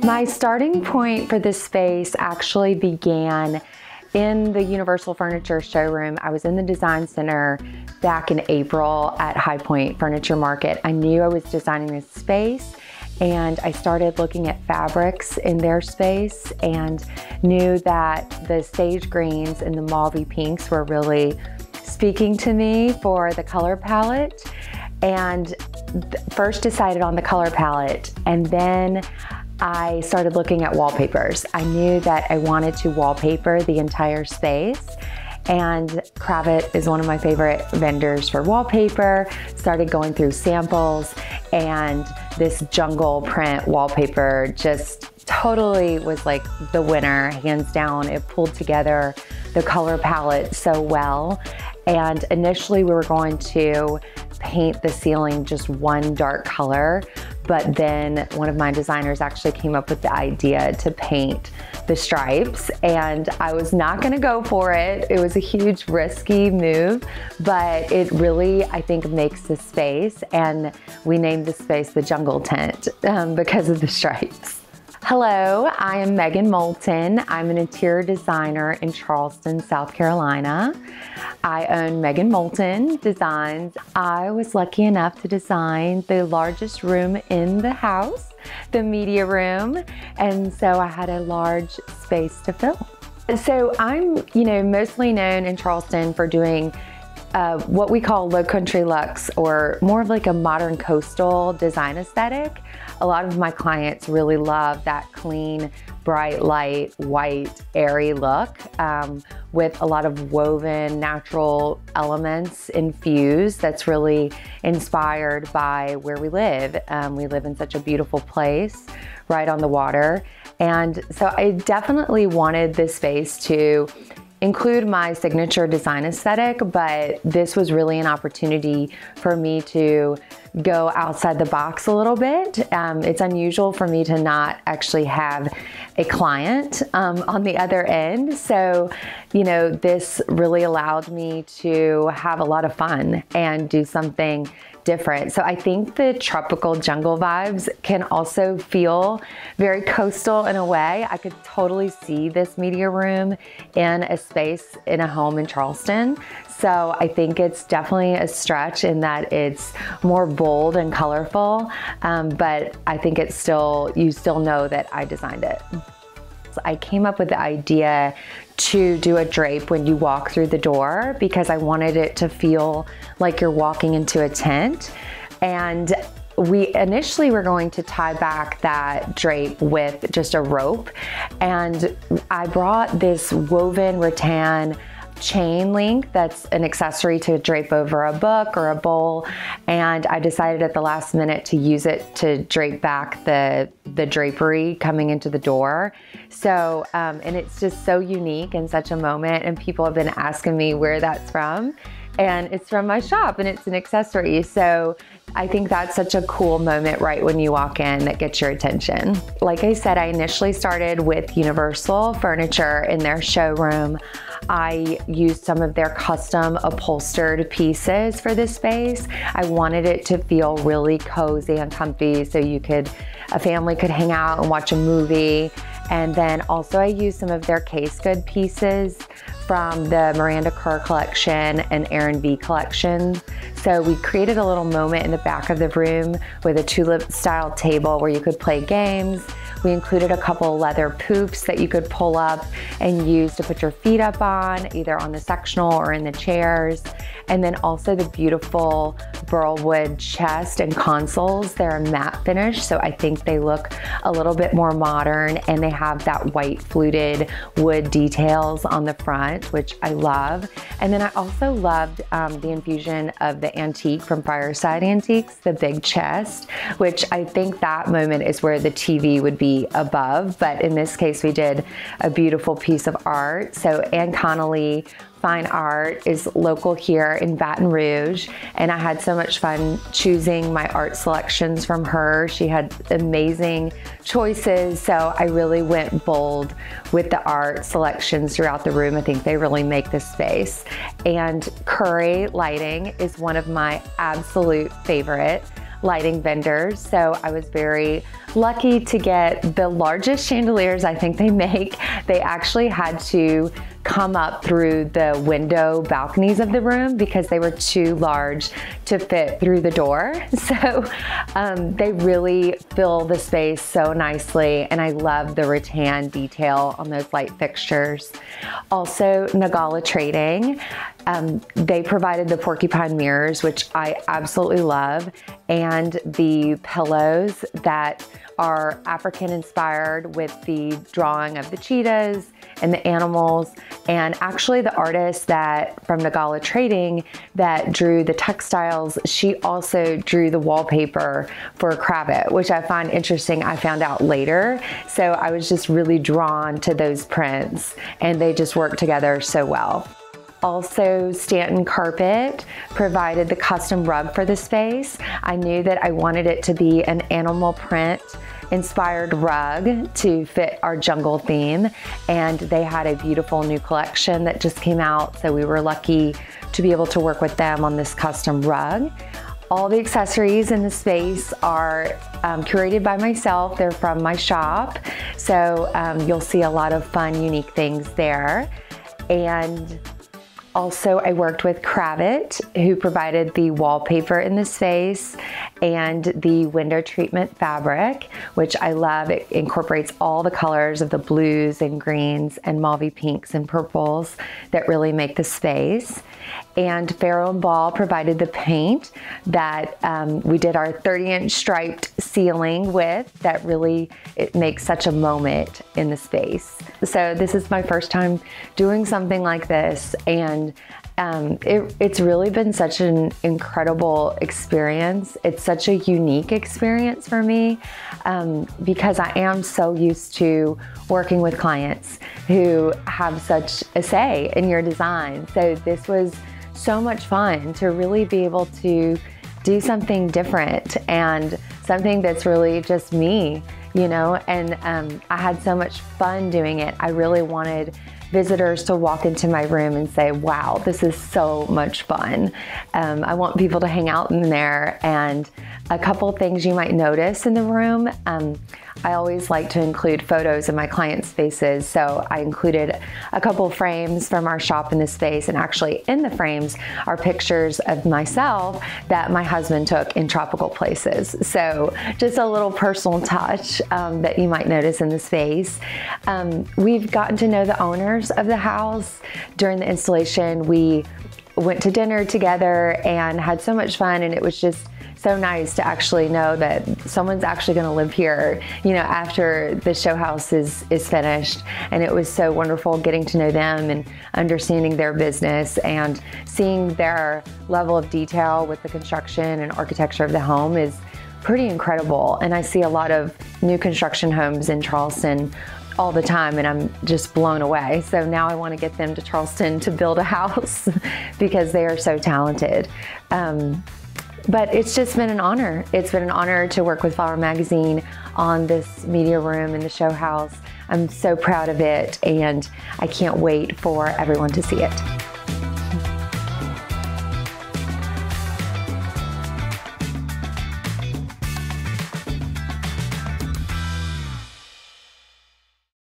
My starting point for this space actually began in the Universal Furniture showroom. I was in the design center back in April at High Point Furniture Market. I knew I was designing this space, and I started looking at fabrics in their space and knew that the sage greens and the mauvey pinks were really speaking to me for the color palette. And first decided on the color palette, and then I started looking at wallpapers. I knew that I wanted to wallpaper the entire space, and Kravit is one of my favorite vendors for wallpaper. Started going through samples, and this jungle print wallpaper just totally was like the winner, hands down. It pulled together the color palette so well. And initially we were going to paint the ceiling just one dark color, but then one of my designers actually came up with the idea to paint the stripes, and I was not gonna go for it. It was a huge risky move, but it really, I think, makes the space, and we named the space the Jungle Tent because of the stripes. Hello, I am Megan Molten. I'm an interior designer in Charleston, South Carolina. I own Megan Molten Designs. I was lucky enough to design the largest room in the house, the media room, and so I had a large space to fill. So I'm, mostly known in Charleston for doing what we call low country luxe, or more of like a modern coastal design aesthetic. A lot of my clients really love that clean, bright, light, white, airy look with a lot of woven natural elements infused that's really inspired by where we live. We live in such a beautiful place right on the water. And so I definitely wanted this space to include my signature design aesthetic, but this was really an opportunity for me to go outside the box a little bit. It's unusual for me to not actually have a client on the other end. So, this really allowed me to have a lot of fun and do something different. So I think the tropical jungle vibes can also feel very coastal in a way. I could totally see this media room in a space in a home in Charleston. So I think it's definitely a stretch in that it's more bold and colorful, but I think it's still, you still know that I designed it. I came up with the idea to do a drape when you walk through the door because I wanted it to feel like you're walking into a tent. And we initially were going to tie back that drape with just a rope. And I brought this woven rattan chain link that's an accessory to drape over a book or a bowl, and I decided at the last minute to use it to drape back the drapery coming into the door. So and it's just so unique and such a moment, and people have been asking me where that's from, and it's from my shop, and it's an accessory. So I think that's such a cool moment right when you walk in that gets your attention. Like I said, I initially started with Universal Furniture in their showroom. I used some of their custom upholstered pieces for this space. I wanted it to feel really cozy and comfy so a family could hang out and watch a movie. And then also I used some of their case good pieces from the Miranda Kerr collection and Aaron V collection. So we created a little moment in the back of the room with a tulip style table where you could play games. We included a couple leather poops that you could pull up and use to put your feet up on, either on the sectional or in the chairs. And then also the beautiful burlwood chest and consoles. They're a matte finish, so I think they look a little bit more modern, and they have that white fluted wood details on the front, which I love. And then I also loved the infusion of the antique from Fireside Antiques, the big chest, which I think that moment is where the TV would be above, but in this case we did a beautiful piece of art. So Anne Connolly Fine Art is local here in Baton Rouge, and I had so much fun choosing my art selections from her. She had amazing choices, so I really went bold with the art selections throughout the room. I think they really make this space. And Curry lighting is one of my absolute favorite lighting vendors. So I was very lucky to get the largest chandeliers I think they make. They actually had to come up through the window balconies of the room because they were too large to fit through the door. So they really fill the space so nicely, and I love the rattan detail on those light fixtures. Also, Nagala Trading. They provided the porcupine mirrors, which I absolutely love, and the pillows that are African inspired with the drawing of the cheetahs and the animals. And actually the artist that from Nagala Trading that drew the textiles, she also drew the wallpaper for Cravat, which I find interesting. I found out later. So I was just really drawn to those prints, and they just work together so well. Also, Stanton Carpet provided the custom rug for the space. I knew that I wanted it to be an animal print inspired rug to fit our jungle theme, and they had a beautiful new collection that just came out, so we were lucky to be able to work with them on this custom rug. All the accessories in the space are curated by myself. They're from my shop, so you'll see a lot of fun, unique things there. And also, I worked with Cravat, who provided the wallpaper in the space and the window treatment fabric, which I love. It incorporates all the colors of the blues and greens and mauve pinks and purples that really make the space. And Farrow & Ball provided the paint that we did our 30-inch striped ceiling with. That really, it makes such a moment in the space. So this is my first time doing something like this, and it's really been such an incredible experience. It's such a unique experience for me because I am so used to working with clients who have such a say in your design. So this was so much fun to really be able to do something different and something that's really just me, you know, and I had so much fun doing it. I really wanted visitors to walk into my room and say, wow, this is so much fun. I want people to hang out in there. And a couple things you might notice in the room, I always like to include photos in my clients' spaces. So I included a couple frames from our shop in this space, and actually in the frames are pictures of myself that my husband took in tropical places. So just a little personal touch that you might notice in the space. We've gotten to know the owners of the house. During the installation, we went to dinner together and had so much fun, and it was just so nice to actually know that someone's actually going to live here, you know, after the show house is finished. And it was so wonderful getting to know them and understanding their business and seeing their level of detail with the construction and architecture of the home is pretty incredible. And I see a lot of new construction homes in Charleston all the time, and I'm just blown away. So now I want to get them to Charleston to build a house because they are so talented. But it's just been an honor. It's been an honor to work with Flower Magazine on this media room in the show house. I'm so proud of it, and I can't wait for everyone to see it.